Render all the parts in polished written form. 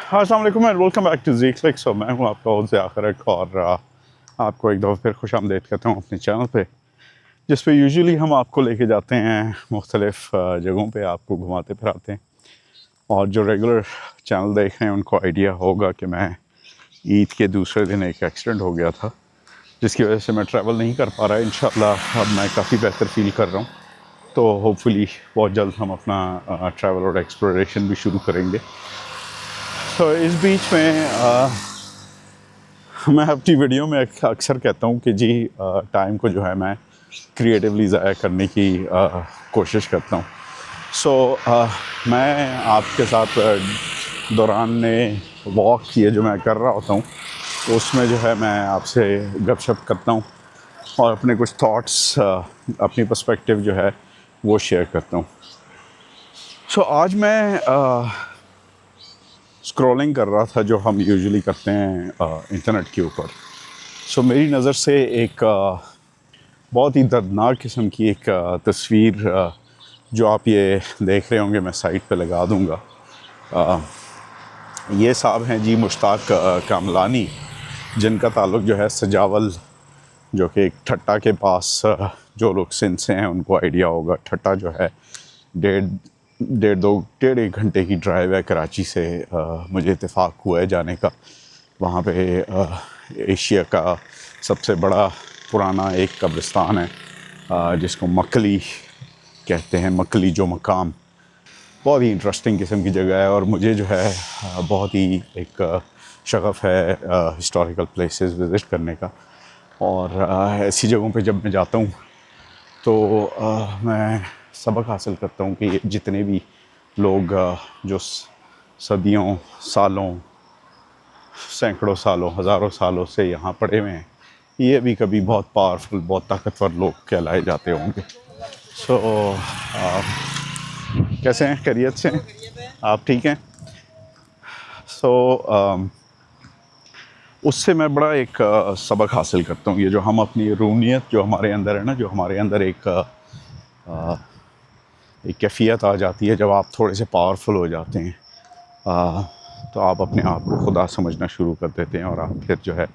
अस्सलाम वालेकुम and welcome back to Zee click. So मैं हूँ आपका होस्ट आखिर एक और आपको एक दफ़ा फिर खुश आमदीद कहता हूँ अपने चैनल पे, जिस पे यूजुअली हम आपको लेके जाते हैं मुख्तलिफ़ जगहों पे, आपको घुमाते फिराते हैं। और जो रेगुलर चैनल देख रहे हैं उनको आइडिया होगा कि मैं ईद के दूसरे दिन एक एक्सीडेंट हो गया था, जिसकी वजह से मैं ट्रैवल नहीं कर पा रहा। इंशाल्लाह अब मैं काफ़ी बेहतर फील कर रहा हूँ, तो होपफुली बहुत जल्द हम अपना ट्रैवल और एक्सप्लोरेशन भी शुरू करेंगे। तो इस बीच में मैं अपनी वीडियो में अक्सर कहता हूँ कि जी टाइम को जो है मैं क्रिएटिवली ज़ाया करने की कोशिश करता हूँ। सो मैं आपके साथ दौरान वॉक ये जो मैं कर रहा होता हूँ, तो उसमें जो है मैं आपसे गपशप करता हूँ और अपने कुछ थॉट्स, अपनी पर्सपेक्टिव जो है वो शेयर करता हूँ। सो आज मैं स्क्रॉलिंग कर रहा था, जो हम यूजुअली करते हैं इंटरनेट के ऊपर। सो मेरी नज़र से एक बहुत ही दर्दनाक किस्म की एक तस्वीर जो आप ये देख रहे होंगे, मैं साइट पे लगा दूंगा। ये साहब हैं जी मुश्ताक कामलानी, जिनका ताल्लुक़ जो है सजावल, जो कि एक ठट्टा के पास, जो लोग सिंध से हैं उनको आइडिया होगा। ठट्टा जो है डेढ़ एक घंटे की ड्राइव है कराची से। मुझे इत्तेफाक हुआ है जाने का। वहाँ पे एशिया का सबसे बड़ा पुराना एक कब्रिस्तान है, जिसको मकली कहते हैं, मकली जो मकाम। बहुत ही इंटरेस्टिंग किस्म की जगह है और मुझे जो है बहुत ही एक शगफ़ है हिस्टोरिकल प्लेसेस विज़िट करने का। और ऐसी जगहों पे जब मैं जाता हूँ तो मैं सबक हासिल करता हूँ कि जितने भी लोग जो सदियों, सालों, सैकड़ों सालों, हज़ारों सालों से यहाँ पड़े हुए हैं, ये भी कभी बहुत पावरफुल, बहुत ताकतवर लोग कहलाए जाते होंगे। सो कैसे हैं? खैरियत से हैं? आप ठीक हैं? सो उससे मैं बड़ा एक सबक हासिल करता हूँ। ये जो हम अपनी रूनियत जो हमारे अंदर है ना, जो हमारे अंदर एक कैफ़ियत आ जाती है जब आप थोड़े से पावरफुल हो जाते हैं, तो आप अपने आप को खुदा समझना शुरू कर देते हैं और आप फिर जो है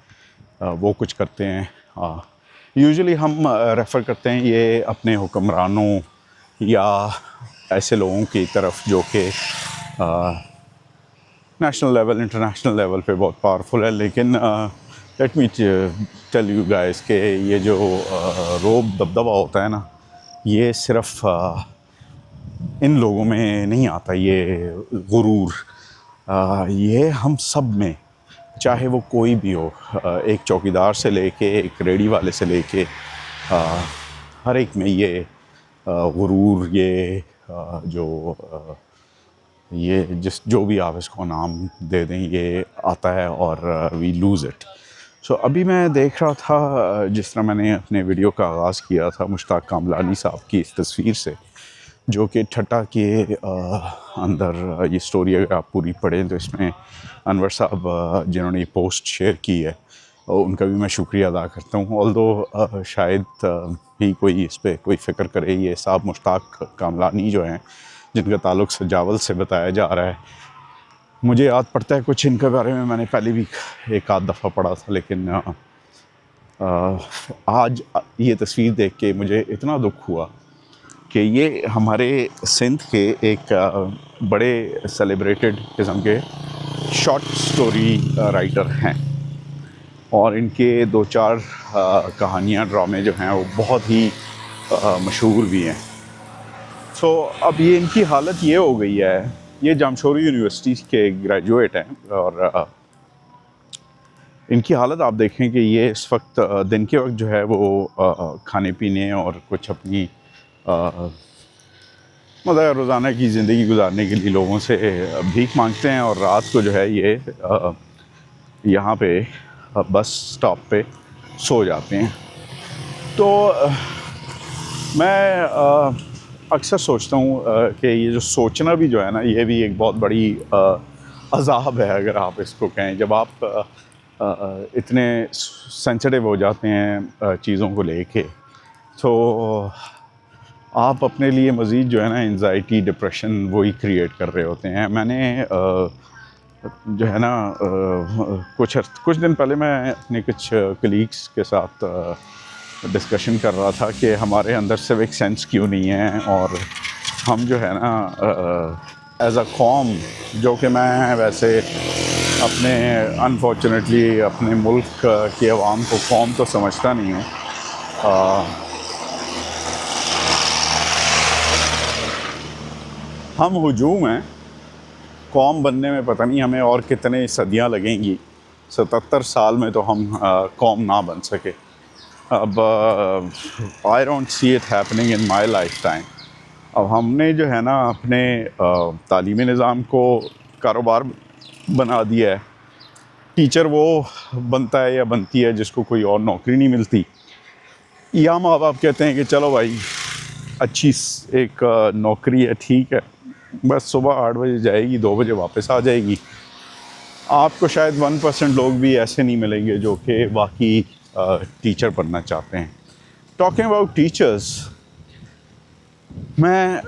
वो कुछ करते हैं। यूजुअली हम रेफ़र करते हैं ये अपने हुक्मरानों या ऐसे लोगों की तरफ जो कि नेशनल लेवल, इंटरनेशनल लेवल पे बहुत पावरफुल है। लेकिन let me tell you guys कि ये जो रोब दबदबा होता है ना, ये सिर्फ इन लोगों में नहीं आता। ये गुरूर ये हम सब में, चाहे वो कोई भी हो, एक चौकीदार से लेके एक रेडी वाले से लेके हर एक में ये गुरूर, ये ये जो भी आप इसको नाम दे दें, ये आता है और वी लूज़ इट। सो अभी मैं देख रहा था, जिस तरह मैंने अपने वीडियो का आगाज़ किया था मुश्ताक कामलानी साहब की इस तस्वीर से, जो कि ठट्टा के अंदर ये स्टोरी अगर आप पूरी पढ़ें तो इसमें अनवर साहब जिन्होंने ये पोस्ट शेयर की है, उनका भी मैं शुक्रिया अदा करता हूँ। ऑल्दो शायद ही कोई इस पर कोई फ़िक्र करे। ये साहब मुश्ताक कामलानी जो हैं, जिनका ताल्लुक़ सजावल से बताया जा रहा है, मुझे याद पड़ता है कुछ इनके बारे में मैंने पहले भी एक आध दफ़ा पढ़ा था, लेकिन आज ये तस्वीर देख के मुझे इतना दुख हुआ कि ये हमारे सिंध के एक बड़े सेलिब्रेटेड किस्म के शॉर्ट स्टोरी राइटर हैं और इनके दो चार कहानियाँ, ड्रामे जो हैं वो बहुत ही मशहूर भी हैं। सो अब ये इनकी हालत ये हो गई है, ये जामशोरी यूनिवर्सिटी के ग्रेजुएट हैं और इनकी हालत आप देखें कि ये इस वक्त दिन के वक्त जो है वो खाने पीने और कुछ अपनी मतलब रोज़ाना की ज़िंदगी गुजारने के लिए लोगों से भीख मांगते हैं और रात को जो है ये यहाँ पे बस स्टॉप पे सो जाते हैं। तो मैं अक्सर सोचता हूँ कि ये जो सोचना भी जो है ना, ये भी एक बहुत बड़ी अज़ाब है, अगर आप इसको कहें। जब आप इतने सेंसिटिव हो जाते हैं चीज़ों को लेके, तो आप अपने लिए मज़ीद जो है ना एंजाइटी, डिप्रेशन वही क्रिएट कर रहे होते हैं। मैंने जो है ना कुछ दिन पहले मैं अपने कुछ कलीग्स के साथ डिस्कशन कर रहा था कि हमारे अंदर सिविक सेंस क्यों नहीं है, और हम जो है ना एज अ कौम, जो कि मैं वैसे अपने अनफॉर्चुनेटली अपने मुल्क की आवाम को कौम तो समझता नहीं हूँ। हम हजूम हैं, कौम बनने में पता नहीं हमें और कितने सदियां लगेंगी। 77 साल में तो हम कौम ना बन सके। अब I don't see it happening in my life time. अब हमने जो है ना अपने तालीमी निज़ाम को कारोबार बना दिया है। टीचर वो बनता है या बनती है जिसको कोई और नौकरी नहीं मिलती, या माँ बाप कहते हैं कि चलो भाई अच्छी एक नौकरी है, ठीक है, बस सुबह 8 बजे जाएगी, 2 बजे वापस आ जाएगी। आपको शायद 1% लोग भी ऐसे नहीं मिलेंगे जो कि बाकी टीचर बनना चाहते हैं। टॉकिंग अबाउट टीचर्स, मैं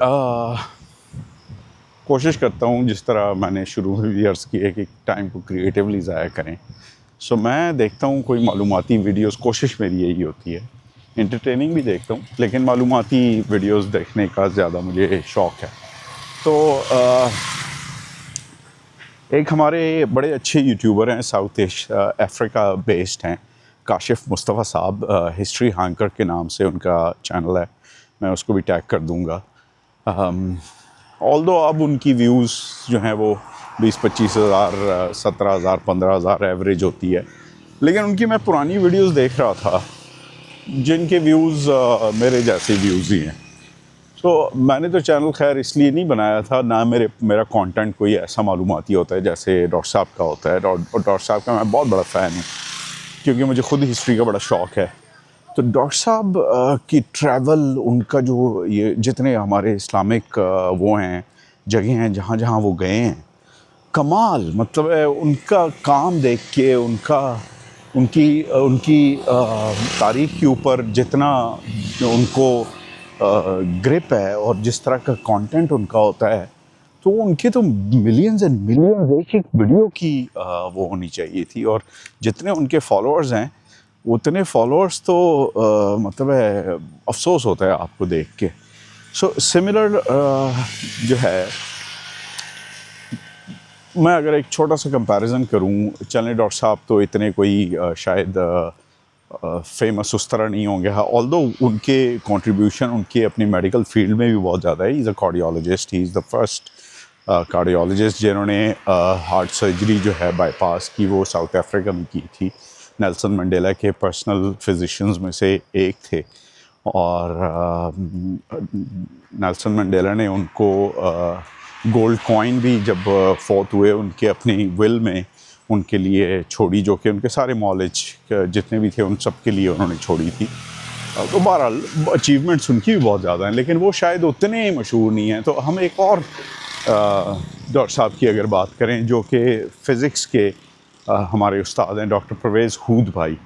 कोशिश करता हूँ, जिस तरह मैंने शुरू में भी अर्ज़ किया कि टाइम को क्रिएटिवली ज़ाया करें। सो मैं देखता हूँ कोई मालूमाती वीडियोस, कोशिश मेरी यही होती है। इंटरटेनिंग भी देखता हूँ, लेकिन मालूमाती वीडियोस देखने का ज़्यादा मुझे शौक़ है। तो एक हमारे बड़े अच्छे यूट्यूबर हैं, साउथ अफ्रीका बेस्ड हैं, काशिफ मुस्तफ़ा साहब, हिस्ट्री हैंकर के नाम से उनका चैनल है, मैं उसको भी टैग कर दूँगा। ऑल्दो अब उनकी व्यूज़ जो हैं वो 20-25 हज़ार, 17 हज़ार, 15 हज़ार एवरेज होती है, लेकिन उनकी मैं पुरानी वीडियोस देख रहा था जिनके व्यूज़ मेरे जैसे व्यूज़ ही हैं। तो मैंने तो चैनल खैर इसलिए नहीं बनाया था, ना मेरा कंटेंट कोई ऐसा मालूमाती होता है जैसे डॉक्टर साहब का होता है। डॉक्टर साहब का मैं बहुत बड़ा फ़ैन हूँ, क्योंकि मुझे खुद हिस्ट्री का बड़ा शौक़ है। तो डॉक्टर साहब की ट्रैवल, उनका जो ये जितने हमारे इस्लामिक वो हैं जगह हैं जहाँ जहाँ वो गए हैं, कमाल, मतलब उनका काम देख के, उनकी तारीख़ के ऊपर जितना उनको ग्रिप है और जिस तरह का कंटेंट उनका होता है, तो उनके तो मिलियंस एंड मिलियंस एक वीडियो की वो होनी चाहिए थी। और जितने उनके फॉलोअर्स हैं उतने फॉलोअर्स तो मतलब है, अफसोस होता है आपको देख के। सो सिमिलर जो है, मैं अगर एक छोटा सा कंपैरिजन करूं, चलें डॉक्टर साहब तो इतने कोई शायद फेमस उस तरह नहीं होंगे, ऑल्दो उनके कंट्रीब्यूशन उनके अपनी मेडिकल फील्ड में भी बहुत ज़्यादा है। He is a cardiologist, he is the first cardiologist जिन्होंने हार्ट सर्जरी जो है बाईपास की, वो साउथ अफ्रीका में की थी। नेल्सन मंडेला के पर्सनल फिजिशियंस में से एक थे, और नेल्सन मंडेला ने उनको गोल्ड कॉइन भी जब फौत हुए उनके अपनी विल में उनके लिए छोड़ी, जो कि उनके सारे नॉलेज जितने भी थे उन सब के लिए उन्होंने छोड़ी थी। तो बहरहाल अचीवमेंट्स उनकी भी बहुत ज़्यादा हैं, लेकिन वो शायद उतने मशहूर नहीं हैं। तो हम एक और डॉक्टर साहब की अगर बात करें, जो कि फ़िज़िक्स के हमारे उस्ताद हैं, डॉक्टर परवेज़ हूद भाई,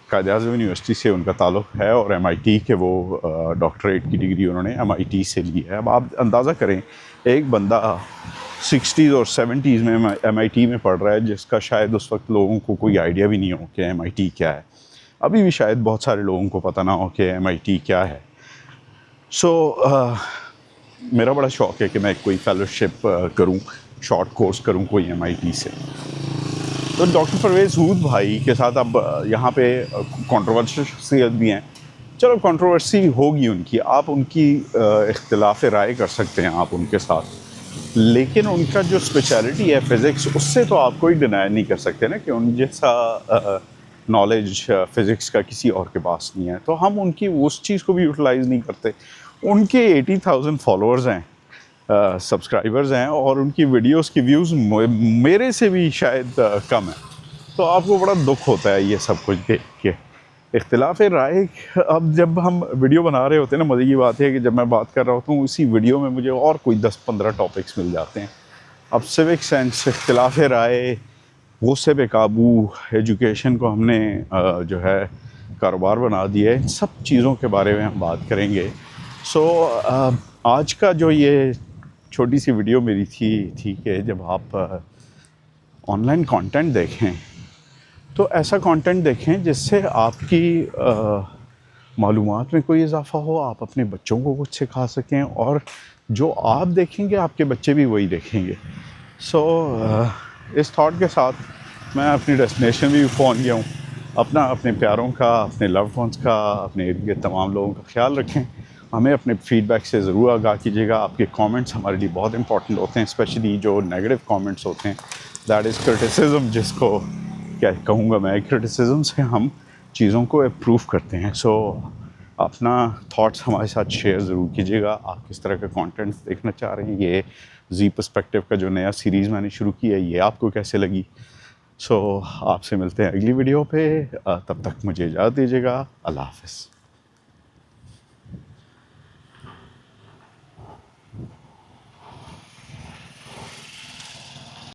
कायद-ए-आज़म यूनिवर्सिटी से उनका ताल्लुक़ है, और MIT के वो डॉक्टरेट की डिग्री उन्होंने MIT से ली है। अब आप अंदाज़ा करें, एक बंदा 60s और 70s में MIT में पढ़ रहा है, जिसका शायद उस वक्त लोगों को कोई आइडिया भी नहीं हो कि MIT क्या है। अभी भी शायद बहुत सारे लोगों को पता ना हो कि MIT क्या है। मेरा बड़ा शौक़ है कि मैं कोई फेलोशिप करूं, शॉर्ट कोर्स करूं कोई MIT से। तो डॉक्टर परवेज़ हूद भाई के साथ अब यहाँ पे कंट्रोवर्शियल शख्सियत भी हैं। चलो कंट्रोवर्सी होगी उनकी, आप उनकी इख्तिलाफ़ राय कर सकते हैं आप उनके साथ, लेकिन उनका जो स्पेशलिटी है फ़िज़िक्स, उससे तो आप कोई डिनाई नहीं कर सकते ना कि उन जैसा नॉलेज फ़िज़िक्स का किसी और के पास नहीं है। तो हम उनकी उस चीज़ को भी यूटिलाइज़ नहीं करते। उनके 80,000 फॉलोअर्स हैं, सब्सक्राइबर्स हैं, और उनकी वीडियोस की व्यूज़ मेरे से भी शायद कम है। तो आपको बड़ा दुख होता है ये सब कुछ देख के। इख्तिलाफ़ राय, अब जब हम वीडियो बना रहे होते हैं ना, मज़े की बात है कि जब मैं बात कर रहा होता हूँ उसी वीडियो में मुझे और कोई 10-15 टॉपिक्स मिल जाते हैं। अब सिविक सेंस, इख्तिलाफ़ राय, गुस्से पे काबू, एजुकेशन को हमने जो है कारोबार बना दिया है, इन सब चीज़ों के बारे में हम बात करेंगे। आज का जो ये छोटी सी वीडियो मेरी थी, ठीक है, जब आप ऑनलाइन कंटेंट देखें तो ऐसा कंटेंट देखें जिससे आपकी मालूमात में कोई इजाफ़ा हो, आप अपने बच्चों को कुछ सिखा सकें और जो आप देखेंगे आपके बच्चे भी वही देखेंगे। सो इस थॉट के साथ मैं अपनी डेस्टिनेशन भी पहुंच गया हूँ। अपने प्यारों का, अपने लव्ड वंस का, अपने इर्द गिर्द तमाम लोगों का ख्याल रखें। हमें अपने फीडबैक से ज़रूर आगाह कीजिएगा। आपके कमेंट्स हमारे लिए बहुत इंपॉर्टेंट होते हैं, स्पेशली जो नेगेटिव कमेंट्स होते हैं, दैट इज़ क्रिटिसिज्म, जिसको क्या कहूँगा मैं, क्रिटिसिज्म से हम चीज़ों को इम्प्रूव करते हैं। सो अपना थॉट्स हमारे साथ शेयर ज़रूर कीजिएगा। आप किस तरह का कंटेंट देखना चाह रहे हैं। ये जी पर्सपेक्टिव का जो नया सीरीज़ मैंने शुरू किया है, ये आपको कैसे लगी। सो आपसे मिलते हैं अगली वीडियो पे। तब तक मुझे इजाज़त दीजिएगा। अल्लाह हाफ़िज़।